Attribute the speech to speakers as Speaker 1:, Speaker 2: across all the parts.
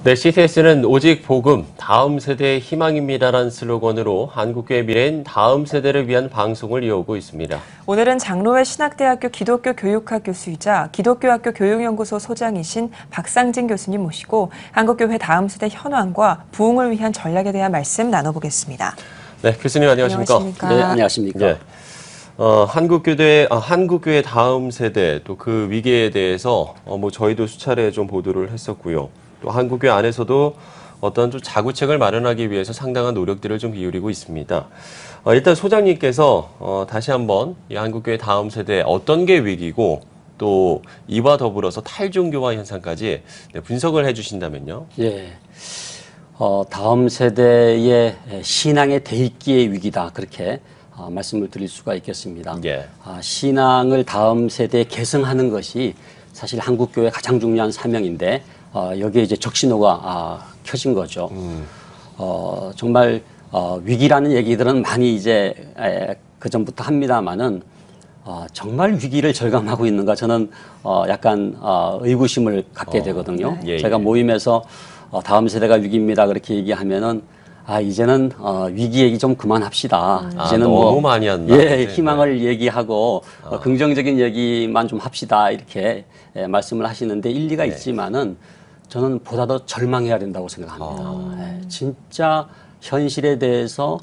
Speaker 1: 네, CTS는 오직 복음, 다음 세대의 희망입니다라는 슬로건으로 한국교회 미래인 다음 세대를 위한 방송을 이어오고 있습니다.
Speaker 2: 오늘은 장로회 신학대학교 기독교 교육학 교수이자 기독교학교 교육연구소 소장이신 박상진 교수님 모시고 한국교회 다음 세대 현황과 부흥을 위한 전략에 대한 말씀 나눠보겠습니다.
Speaker 1: 네, 교수님 안녕하십니까?
Speaker 2: 네,
Speaker 3: 안녕하십니까?
Speaker 1: 네. 한국교회 다음 세대 또 그 위기에 대해서 저희도 수차례 좀 보도를 했었고요. 또 한국교회 안에서도 어떤 좀 자구책을 마련하기 위해서 상당한 노력들을 좀 기울이고 있습니다. 일단 소장님께서 다시 한번 이 한국교회 다음 세대 어떤 게 위기고 또 이와 더불어서 탈종교화 현상까지 분석을 해주신다면요.
Speaker 3: 예. 다음 세대의 신앙의 대입기의 위기다. 그렇게 말씀을 드릴 수가 있겠습니다.
Speaker 1: 예.
Speaker 3: 신앙을 다음 세대에 계승하는 것이 사실 한국교회의 가장 중요한 사명인데 여기에 이제 적신호가 켜진 거죠. 정말 위기라는 얘기들은 많이 이제 그 전부터 합니다만은 정말 위기를 절감하고 있는가 저는 약간 의구심을 갖게 되거든요.
Speaker 1: 예,
Speaker 3: 제가
Speaker 1: 예.
Speaker 3: 모임에서 다음 세대가 위기입니다 그렇게 얘기하면은 이제는 위기 얘기 좀 그만합시다. 이제는
Speaker 1: 너무 많이 한다.
Speaker 3: 예, 희망을 얘기하고 긍정적인 얘기만 좀 합시다 이렇게 말씀을 하시는데 일리가 있지만은 저는 보다 더 절망해야 된다고 생각합니다. 진짜 현실에 대해서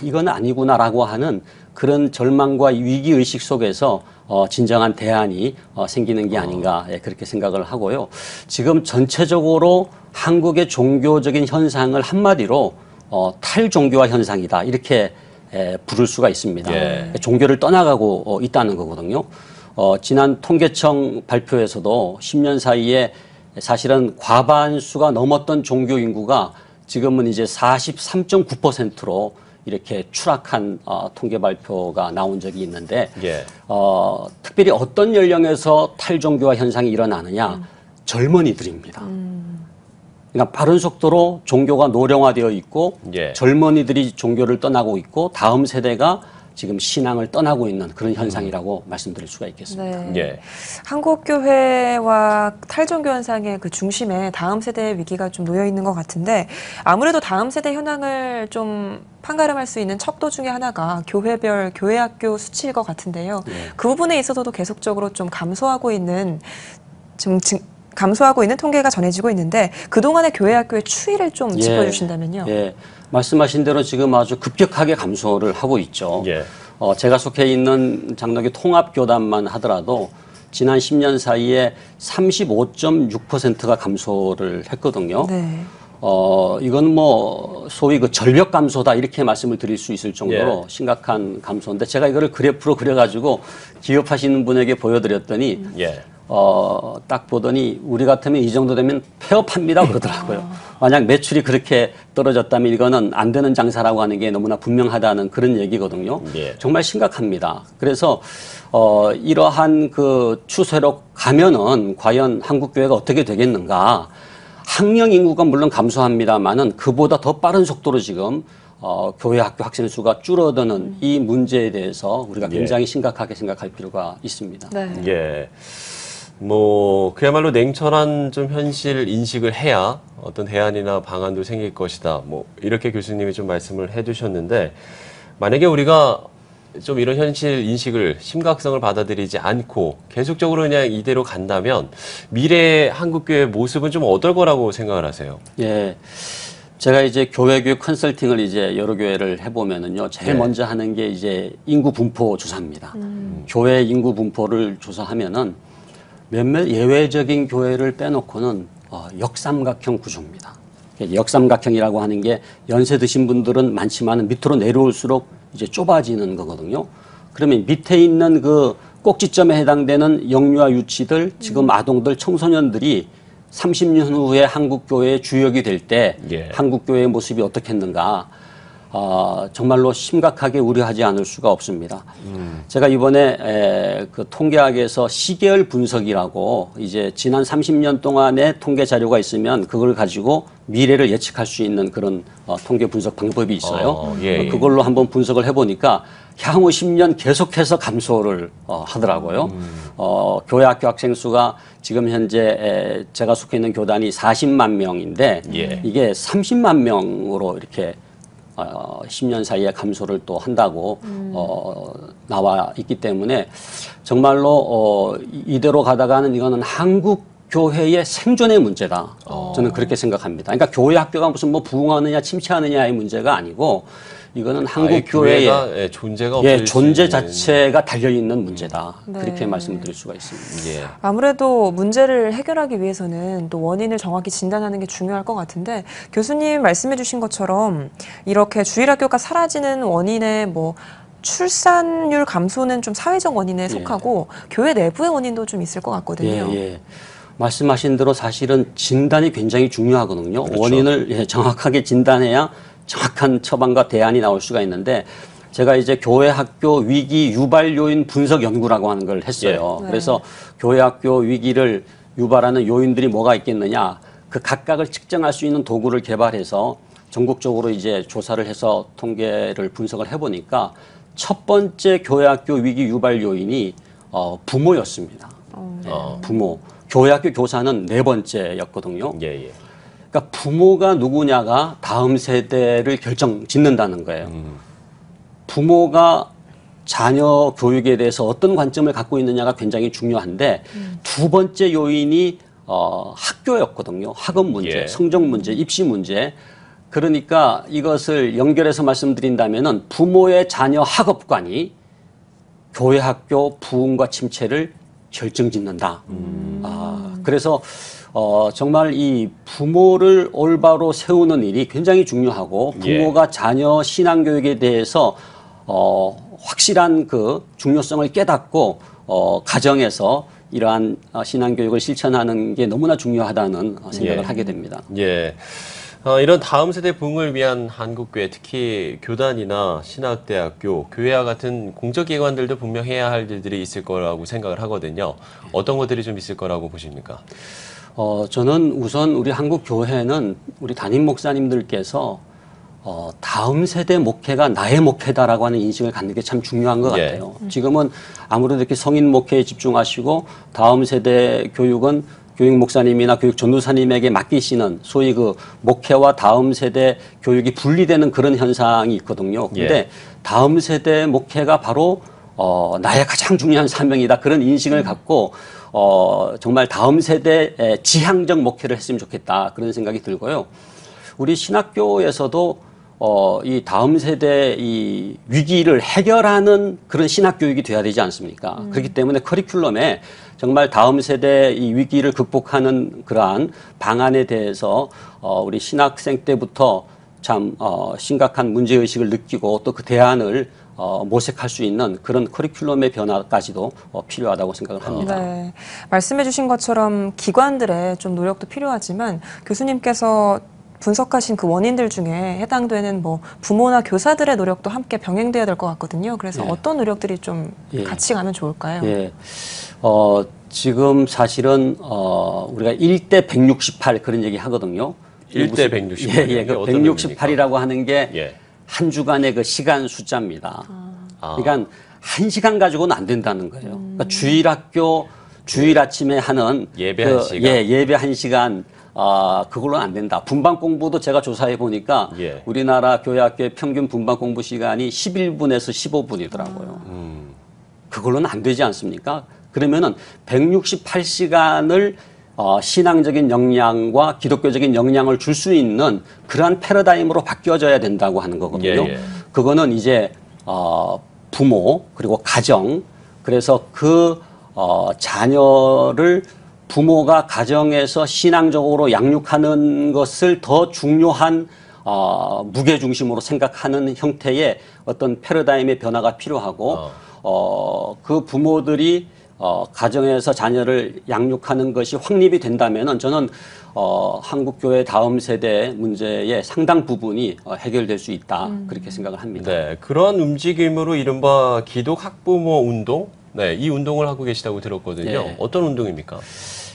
Speaker 3: 이건 아니구나라고 하는 그런 절망과 위기 의식 속에서 진정한 대안이 생기는 게 아닌가 그렇게 생각을 하고요. 지금 전체적으로 한국의 종교적인 현상을 한마디로 탈종교화 현상이다 이렇게 부를 수가 있습니다.
Speaker 1: 예.
Speaker 3: 종교를 떠나가고 있다는 거거든요. 지난 통계청 발표에서도 10년 사이에 사실은 과반수가 넘었던 종교 인구가 지금은 이제 43.9%로 이렇게 추락한 통계 발표가 나온 적이 있는데
Speaker 1: 예.
Speaker 3: 특별히 어떤 연령에서 탈종교화 현상이 일어나느냐 젊은이들입니다. 그러니까 빠른 속도로 종교가 노령화되어 있고
Speaker 1: 예.
Speaker 3: 젊은이들이 종교를 떠나고 있고 다음 세대가 지금 신앙을 떠나고 있는 그런 현상이라고 말씀드릴 수가 있겠습니다.
Speaker 2: 네.
Speaker 1: 예.
Speaker 2: 한국교회와 탈종교 현상의 그 중심에 다음 세대의 위기가 좀 놓여 있는 것 같은데 아무래도 다음 세대 현황을 좀 판가름할 수 있는 척도 중에 하나가 교회별 교회학교 수치일 것 같은데요. 그 부분에 있어서도 계속적으로 좀 감소하고 있는 통계가 전해지고 있는데 그동안의 교회학교의 추이를 좀 짚어주신다면요.
Speaker 3: 예. 말씀하신 대로 지금 아주 급격하게 감소를 하고 있죠.
Speaker 1: 예.
Speaker 3: 제가 속해 있는 장로교 통합교단만 하더라도 지난 10년 사이에 35.6%가 감소를 했거든요.
Speaker 2: 네.
Speaker 3: 이건 소위 그 절벽 감소다 이렇게 말씀을 드릴 수 있을 정도로 심각한 감소인데 제가 이거를 그래프로 그려가지고 기업하시는 분에게 보여드렸더니
Speaker 1: 예.
Speaker 3: 딱 보더니 우리 같으면 이 정도 되면 폐업합니다 그러더라고요. 만약 매출이 그렇게 떨어졌다면 이거는 안 되는 장사라고 하는 게 너무나 분명하다는 그런 얘기거든요.
Speaker 1: 예.
Speaker 3: 정말 심각합니다. 그래서 이러한 그 추세로 가면은 과연 한국교회가 어떻게 되겠는가. 학령 인구가 물론 감소합니다만은 그보다 더 빠른 속도로 지금 교회 학교 학생 수가 줄어드는 이 문제에 대해서 우리가 굉장히 심각하게 생각할 필요가 있습니다.
Speaker 2: 네.
Speaker 1: 예. 그야말로 냉철한 좀 현실 인식을 해야 어떤 대안이나 방안도 생길 것이다. 이렇게 교수님이 좀 말씀을 해주셨는데, 만약에 우리가 좀 이런 현실 인식을, 심각성을 받아들이지 않고 계속적으로 그냥 이대로 간다면 미래의 한국교회의 모습은 좀 어떨 거라고 생각을 하세요?
Speaker 3: 예. 제가 이제 교회 교육 컨설팅을 이제 여러 교회를 해보면은요, 제일 먼저 하는 게 이제 인구 분포 조사입니다. 교회 인구 분포를 조사하면은 몇몇 예외적인 교회를 빼놓고는 역삼각형 구조입니다. 역삼각형이라고 하는 게 연세 드신 분들은 많지만 밑으로 내려올수록 이제 좁아지는 거거든요. 그러면 밑에 있는 그 꼭지점에 해당되는 영유아 유치들, 지금 아동들, 청소년들이 30년 후에 한국교회의 주역이 될 때 한국교회의 모습이 어떻겠는가. 정말로 심각하게 우려하지 않을 수가 없습니다. 제가 이번에 그 통계학에서 시계열 분석이라고 이제 지난 30년 동안의 통계 자료가 있으면 그걸 가지고 미래를 예측할 수 있는 그런 통계 분석 방법이 있어요.
Speaker 1: 예.
Speaker 3: 그걸로 한번 분석을 해보니까 향후 10년 계속해서 감소를 하더라고요. 교회 학교 학생 수가 지금 현재 제가 속해 있는 교단이 40만 명인데
Speaker 1: 예.
Speaker 3: 이게 30만 명으로 이렇게 10년 사이에 감소를 또 한다고 나와 있기 때문에 정말로 이대로 가다가는 이거는 한국 교회의 생존의 문제다. 저는 그렇게 생각합니다. 그러니까 교회 학교가 무슨 뭐 부흥하느냐 침체하느냐의 문제가 아니고 이거는 한국 교회의
Speaker 1: 존재가 없을
Speaker 3: 존재
Speaker 1: 수 있는.
Speaker 3: 자체가 달려 있는 문제다.
Speaker 2: 네.
Speaker 3: 그렇게 말씀드릴 수가 있습니다.
Speaker 1: 예.
Speaker 2: 아무래도 문제를 해결하기 위해서는 또 원인을 정확히 진단하는 게 중요할 것 같은데 교수님 말씀해 주신 것처럼 이렇게 주일학교가 사라지는 원인의 뭐 출산율 감소는 좀 사회적 원인에 속하고 교회 내부의 원인도 좀 있을 것 같거든요.
Speaker 3: 예. 말씀하신 대로 사실은 진단이 굉장히 중요하거든요.
Speaker 1: 그렇죠.
Speaker 3: 원인을 정확하게 진단해야 정확한 처방과 대안이 나올 수가 있는데 제가 이제 교회 학교 위기 유발 요인 분석 연구라고 하는 걸 했어요.
Speaker 2: 네.
Speaker 3: 그래서 교회 학교 위기를 유발하는 요인들이 뭐가 있겠느냐 그 각각을 측정할 수 있는 도구를 개발해서 전국적으로 이제 조사를 해서 통계를 분석을 해보니까 첫 번째 교회 학교 위기 유발 요인이 부모였습니다. 부모. 교회 학교 교사는 네 번째였거든요.
Speaker 1: 예.
Speaker 3: 그러니까 부모가 누구냐가 다음 세대를 결정짓는다는 거예요. 부모가 자녀 교육에 대해서 어떤 관점을 갖고 있느냐가 굉장히 중요한데 두 번째 요인이 학교였거든요. 학업 문제,
Speaker 1: 예.
Speaker 3: 성적 문제, 입시 문제. 그러니까 이것을 연결해서 말씀드린다면은 부모의 자녀 학업관이 교회 학교 부흥과 침체를 결정짓는다. 그래서 정말 이 부모를 올바로 세우는 일이 굉장히 중요하고 부모가 자녀 신앙교육에 대해서 확실한 그 중요성을 깨닫고 가정에서 이러한 신앙교육을 실천하는 게 너무나 중요하다는 생각을 하게 됩니다.
Speaker 1: 예. 이런 다음 세대 부흥을 위한 한국교회, 특히 교단이나 신학대학교, 교회와 같은 공적기관들도 분명 해야 할 일들이 있을 거라고 생각을 하거든요. 어떤 것들이 좀 있을 거라고 보십니까?
Speaker 3: 저는 우선 우리 한국 교회는 우리 담임 목사님들께서 다음 세대 목회가 나의 목회다라고 하는 인식을 갖는 게 참 중요한 것 같아요. 지금은 아무래도 이렇게 성인 목회에 집중하시고 다음 세대 교육은 교육 목사님이나 교육 전도사님에게 맡기시는 소위 그 목회와 다음 세대 교육이 분리되는 그런 현상이 있거든요. 근데 다음 세대 목회가 바로 나의 가장 중요한 사명이다. 그런 인식을 갖고 정말 다음 세대의 지향적 목회를 했으면 좋겠다. 그런 생각이 들고요. 우리 신학교에서도 이 다음 세대 이 위기를 해결하는 그런 신학교육이 돼야 되지 않습니까? 그렇기 때문에 커리큘럼에 정말 다음 세대 이 위기를 극복하는 그러한 방안에 대해서 우리 신학생 때부터 참 심각한 문제의식을 느끼고 또 그 대안을 모색할 수 있는 그런 커리큘럼의 변화까지도 필요하다고 생각을 합니다.
Speaker 2: 네. 말씀해 주신 것처럼 기관들의 좀 노력도 필요하지만 교수님께서 분석하신 그 원인들 중에 해당되는 뭐 부모나 교사들의 노력도 함께 병행돼야 될 것 같거든요. 그래서 어떤 노력들이 좀 같이 가면 좋을까요?
Speaker 3: 지금 사실은 우리가 1대 168 그런 얘기 하거든요.
Speaker 1: 1대 168.
Speaker 3: 그 168이라고 하는 게 한 주간의 그 시간 숫자입니다. 그러니까 한 시간 가지고는 안 된다는 거예요. 그러니까 주일학교 주일 아침에 하는
Speaker 1: 예배 한 시간.
Speaker 3: 예배 한 시간 그걸로는 안 된다. 분반 공부도 제가 조사해 보니까 우리나라 교회학교의 평균 분반 공부 시간이 11분에서 15분이더라고요. 그걸로는 안 되지 않습니까? 그러면은 168시간을 신앙적인 역량과 기독교적인 역량을 줄 수 있는 그러한 패러다임으로 바뀌어져야 된다고 하는 거거든요. 그거는 이제 부모 그리고 가정 그래서 그 자녀를 부모가 가정에서 신앙적으로 양육하는 것을 더 중요한 무게중심으로 생각하는 형태의 어떤 패러다임의 변화가 필요하고 그 부모들이 가정에서 자녀를 양육하는 것이 확립이 된다면은 저는 한국 교회 다음 세대 문제의 상당 부분이 해결될 수 있다 그렇게 생각을 합니다.
Speaker 1: 네, 그런 움직임으로 이른바 기독 학부모 운동, 네, 이 운동을 하고 계시다고 들었거든요.
Speaker 3: 네.
Speaker 1: 어떤 운동입니까?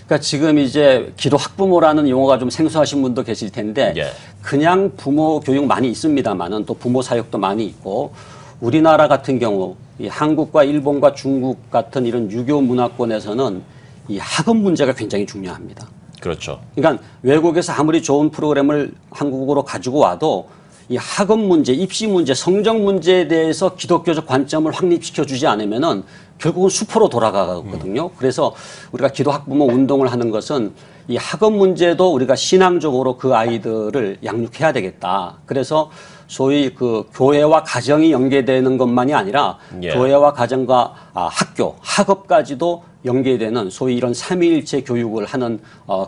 Speaker 3: 그러니까 지금 이제 기독 학부모라는 용어가 좀 생소하신 분도 계실 텐데
Speaker 1: 예.
Speaker 3: 그냥 부모 교육 많이 있습니다만은 또 부모 사역도 많이 있고 우리나라 같은 경우 이 한국과 일본과 중국 같은 이런 유교 문화권에서는 이 학업 문제가 굉장히 중요합니다.
Speaker 1: 그렇죠.
Speaker 3: 그러니까 외국에서 아무리 좋은 프로그램을 한국으로 가지고 와도 이 학업 문제, 입시 문제, 성적 문제에 대해서 기독교적 관점을 확립시켜 주지 않으면은 결국은 수포로 돌아가거든요. 그래서 우리가 기독 학부모 운동을 하는 것은 이 학업 문제도 우리가 신앙적으로 그 아이들을 양육해야 되겠다. 그래서 소위 그 교회와 가정이 연계되는 것만이 아니라
Speaker 1: 예.
Speaker 3: 교회와 가정과 학교, 학업까지도 연계되는 소위 이런 삼위일체 교육을 하는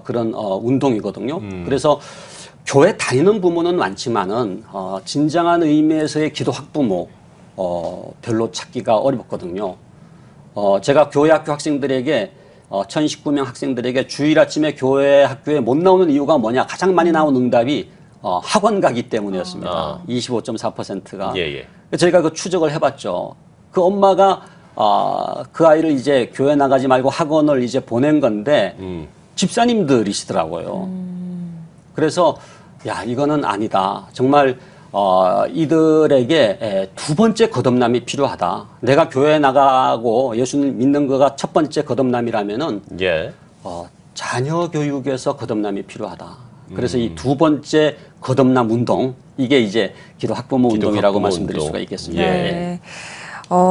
Speaker 3: 그런 운동이거든요. 그래서 교회 다니는 부모는 많지만은 진정한 의미에서의 기도 학부모 별로 찾기가 어렵거든요. 제가 교회 학교 학생들에게 1019명 학생들에게 주일 아침에 교회 학교에 못 나오는 이유가 뭐냐 가장 많이 나온 응답이 학원 가기 때문이었습니다. 25.4%가.
Speaker 1: 예.
Speaker 3: 저희가 그 추적을 해봤죠. 그 엄마가 그 아이를 이제 교회 나가지 말고 학원을 이제 보낸 건데 집사님들이시더라고요. 그래서 야 이거는 아니다. 정말 이들에게 두 번째 거듭남이 필요하다. 내가 교회 나가고 예수님 믿는 거가 첫 번째 거듭남이라면은
Speaker 1: 예.
Speaker 3: 자녀 교육에서 거듭남이 필요하다. 그래서 이 두 번째 거듭남 운동 이게 이제 기독 학부모 운동이라고 말씀드릴 수가 있겠습니다.
Speaker 1: 예.
Speaker 2: 네.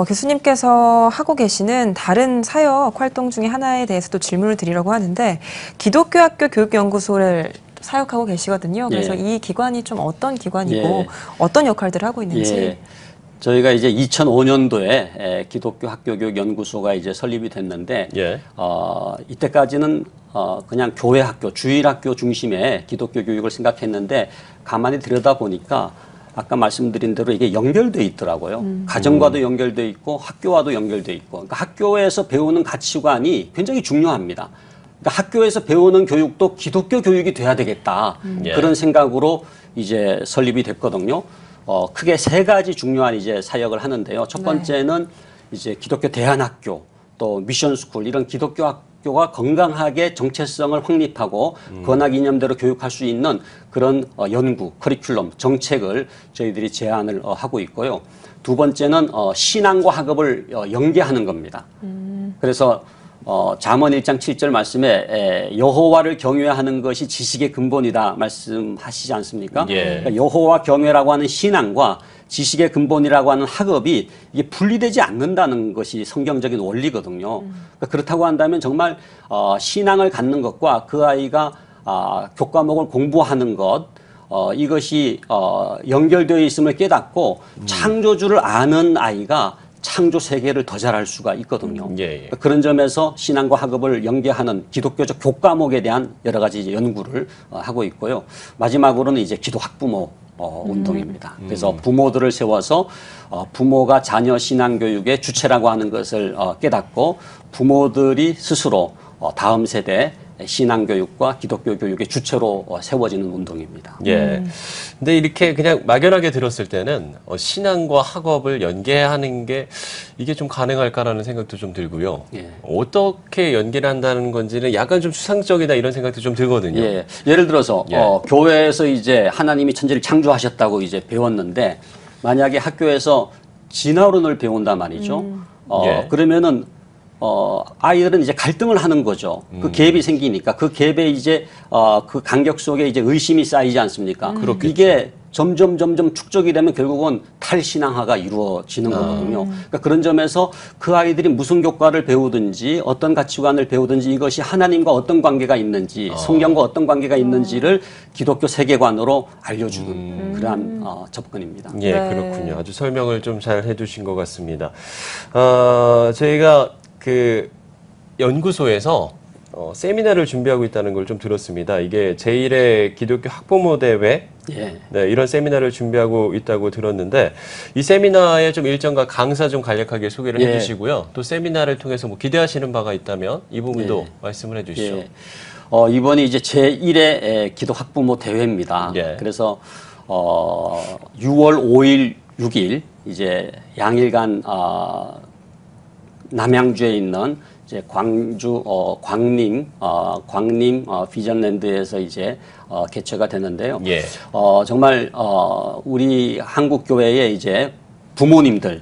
Speaker 2: 교수님께서 하고 계시는 다른 사역 활동 중에 하나에 대해서도 질문을 드리려고 하는데 기독교 학교 교육연구소를 사역하고 계시거든요. 그래서
Speaker 3: 예.
Speaker 2: 이 기관이 좀 어떤 기관이고
Speaker 3: 예.
Speaker 2: 어떤 역할들을 하고 있는지.
Speaker 3: 예. 저희가 이제 2005년도에 기독교 학교 교육 연구소가 이제 설립이 됐는데
Speaker 1: 예.
Speaker 3: 이때까지는 그냥 교회 학교, 주일 학교 중심의 기독교 교육을 생각했는데 가만히 들여다보니까 아까 말씀드린 대로 이게 연결돼 있더라고요. 가정과도 연결돼 있고 학교와도 연결돼 있고. 그러니까 학교에서 배우는 가치관이 굉장히 중요합니다. 그러니까 학교에서 배우는 교육도 기독교 교육이 돼야 되겠다.
Speaker 1: 예.
Speaker 3: 그런 생각으로 이제 설립이 됐거든요. 크게 세 가지 중요한 이제 사역을 하는데요. 첫 번째는 이제 기독교 대안학교, 또 미션스쿨 이런 기독교 학교가 건강하게 정체성을 확립하고 권학 이념대로 교육할 수 있는 그런 연구, 커리큘럼, 정책을 저희들이 제안을 하고 있고요. 두 번째는 신앙과 학업을 연계하는 겁니다. 그래서 잠언 1장 7절 말씀에 여호와를 경외하는 것이 지식의 근본이다 말씀하시지 않습니까?
Speaker 1: 예.
Speaker 3: 그러니까 여호와 경외라고 하는 신앙과 지식의 근본이라고 하는 학업이 이게 분리되지 않는다는 것이 성경적인 원리거든요. 그러니까 그렇다고 한다면 정말 신앙을 갖는 것과 그 아이가 교과목을 공부하는 것 이것이 연결되어 있음을 깨닫고 창조주를 아는 아이가 창조 세계를 더 잘할 수가 있거든요.
Speaker 1: 예.
Speaker 3: 그런 점에서 신앙과 학업을 연계하는 기독교적 교과목에 대한 여러 가지 이제 연구를 하고 있고요. 마지막으로는 이제 기독 학부모 운동입니다. 그래서 부모들을 세워서 부모가 자녀 신앙 교육의 주체라고 하는 것을 깨닫고 부모들이 스스로 다음 세대 신앙 교육과 기독교 교육의 주체로 세워지는 운동입니다.
Speaker 1: 예. 근데 이렇게 그냥 막연하게 들었을 때는 신앙과 학업을 연계하는 게 이게 좀 가능할까라는 생각도 좀 들고요.
Speaker 3: 예.
Speaker 1: 어떻게 연계를 한다는 건지는 약간 좀 수상적이다 이런 생각도 좀 들거든요.
Speaker 3: 예. 예를 들어서 교회에서 이제 하나님이 천지를 창조하셨다고 이제 배웠는데 만약에 학교에서 진화론을 배운다 말이죠.
Speaker 1: 예.
Speaker 3: 그러면은 아이들은 이제 갈등을 하는 거죠. 그 갭이 생기니까 그 갭에 이제 그 간격 속에 이제 의심이 쌓이지 않습니까? 이게 점점 축적이 되면 결국은 탈신앙화가 이루어지는 거거든요. 그러니까 그런 점에서 그 아이들이 무슨 교과를 배우든지 어떤 가치관을 배우든지 이것이 하나님과 어떤 관계가 있는지 성경과 어떤 관계가 있는지를 기독교 세계관으로 알려주는 그러한 접근입니다.
Speaker 1: 예,
Speaker 2: 네.
Speaker 1: 그렇군요. 아주 설명을 좀 잘 해주신 것 같습니다. 저희가 그 연구소에서 세미나를 준비하고 있다는 걸 좀 들었습니다. 이게 제1회 기독교 학부모 대회
Speaker 3: 예.
Speaker 1: 네, 이런 세미나를 준비하고 있다고 들었는데 이 세미나의 좀 일정과 강사 좀 간략하게 소개를
Speaker 3: 예.
Speaker 1: 해주시고요. 또 세미나를 통해서 뭐 기대하시는 바가 있다면 이 부분도
Speaker 3: 예.
Speaker 1: 말씀을 해주시죠.
Speaker 3: 예. 이번이 이제 제1회 기도 학부모 대회입니다.
Speaker 1: 예.
Speaker 3: 그래서 6월 5일, 6일 이제 양일간 남양주에 있는 이제 광주 광림 비전랜드에서 이제 개최가 되는데요.
Speaker 1: 예.
Speaker 3: 정말 우리 한국 교회의 이제 부모님들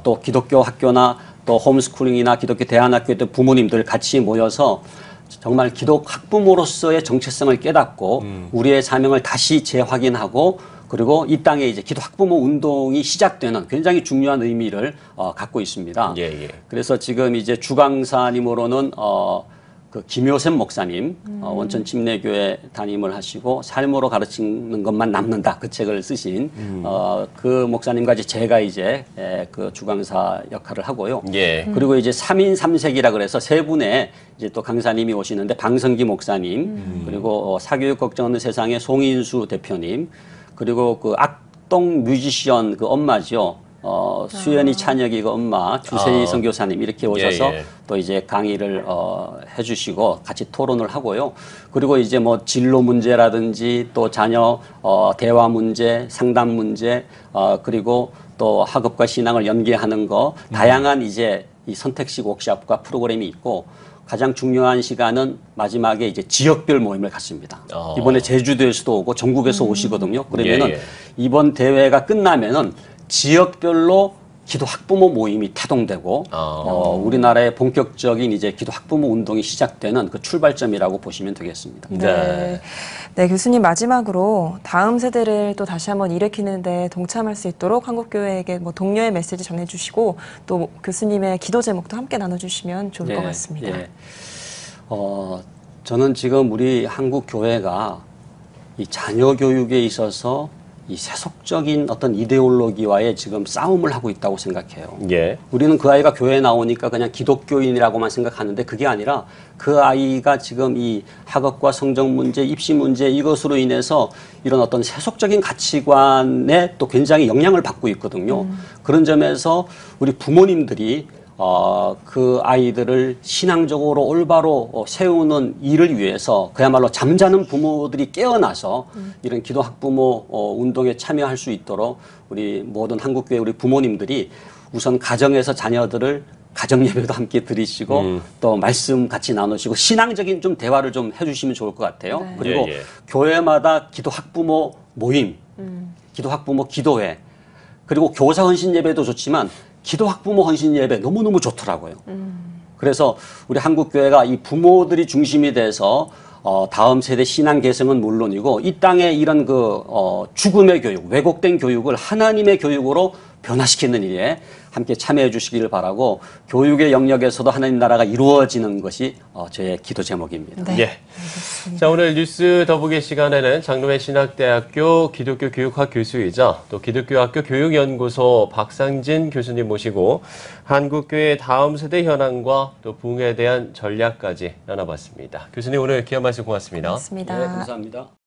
Speaker 3: 또 기독교 학교나 또 홈스쿨링이나 기독교 대안학교의 또 부모님들 같이 모여서 정말 기독 학부모로서의 정체성을 깨닫고 우리의 사명을 다시 재확인하고 그리고 이 땅에 이제 기도 학부모 운동이 시작되는 굉장히 중요한 의미를 갖고 있습니다.
Speaker 1: 예, 예.
Speaker 3: 그래서 지금 이제 주강사님으로는 그 김효샘 목사님 원천 침례교회 담임을 하시고 삶으로 가르치는 것만 남는다 그 책을 쓰신 그 목사님과 이제 제가 이제 그 주강사 역할을 하고요.
Speaker 1: 예.
Speaker 3: 그리고 이제 3인 3색이라 그래서 세 분의 이제 또 강사님이 오시는데 방성기 목사님 그리고 사교육 걱정 없는 세상의 송인수 대표님 그리고 그 악동 뮤지션 그 엄마죠. 수연이 찬혁이 그 엄마 주세희 선교사님 이렇게 오셔서
Speaker 1: 예, 예.
Speaker 3: 또 이제 강의를 해주시고 같이 토론을 하고요. 그리고 이제 뭐 진로 문제라든지 또 자녀 대화 문제, 상담 문제, 그리고 또 학업과 신앙을 연계하는 거 다양한 이제 이 선택식 워크숍과 프로그램이 있고 가장 중요한 시간은 마지막에 이제 지역별 모임을 갖습니다. 이번에 제주도에서도 오고 전국에서 오시거든요. 그러면은
Speaker 1: 예, 예.
Speaker 3: 이번 대회가 끝나면은 지역별로 기도 학부모 모임이 타동되고 우리나라의 본격적인 이제 기도 학부모 운동이 시작되는 그 출발점이라고 보시면 되겠습니다.
Speaker 2: 네. 네, 교수님 마지막으로 다음 세대를 또 다시 한번 일으키는데 동참할 수 있도록 한국교회에게 뭐 동료의 메시지 전해주시고 또 교수님의 기도 제목도 함께 나눠주시면 좋을 것 같습니다.
Speaker 3: 예. 저는 지금 우리 한국 교회가 이 자녀 교육에 있어서 이 세속적인 어떤 이데올로기와의 지금 싸움을 하고 있다고 생각해요.
Speaker 1: 예.
Speaker 3: 우리는 그 아이가 교회에 나오니까 그냥 기독교인이라고만 생각하는데 그게 아니라 그 아이가 지금 이 학업과 성적 문제, 입시 문제 이것으로 인해서 이런 어떤 세속적인 가치관에 또 굉장히 영향을 받고 있거든요. 그런 점에서 우리 부모님들이 그 아이들을 신앙적으로 올바로 세우는 일을 위해서 그야말로 잠자는 부모들이 깨어나서 이런 기도 학부모 운동에 참여할 수 있도록 우리 모든 한국교회 우리 부모님들이 우선 가정에서 자녀들을 가정 예배도 함께 드리시고 또 말씀 같이 나누시고 신앙적인 좀 대화를 좀 해주시면 좋을 것 같아요.
Speaker 2: 네.
Speaker 3: 그리고
Speaker 1: 예, 예.
Speaker 3: 교회마다 기도 학부모 모임, 기도 학부모 기도회, 그리고 교사 헌신 예배도 좋지만 기도 학부모 헌신 예배 너무너무 좋더라고요. 그래서 우리 한국교회가 이 부모들이 중심이 돼서 다음 세대 신앙 계승은 물론이고 이 땅에 이런 그 죽음의 교육, 왜곡된 교육을 하나님의 교육으로 변화시키는 일에 함께 참여해 주시기를 바라고 교육의 영역에서도 하나님 나라가 이루어지는 것이 저의 기도 제목입니다.
Speaker 2: 네.
Speaker 1: 예. 자, 오늘 뉴스 더보기 시간에는 장로회 신학대학교 기독교 교육학 교수이자 또 기독교학교 교육연구소 박상진 교수님 모시고 한국교회 다음 세대 현황과 또 부흥에 대한 전략까지 나눠봤습니다. 교수님 오늘 귀한 말씀 고맙습니다.
Speaker 2: 고맙습니다.
Speaker 3: 네, 감사합니다.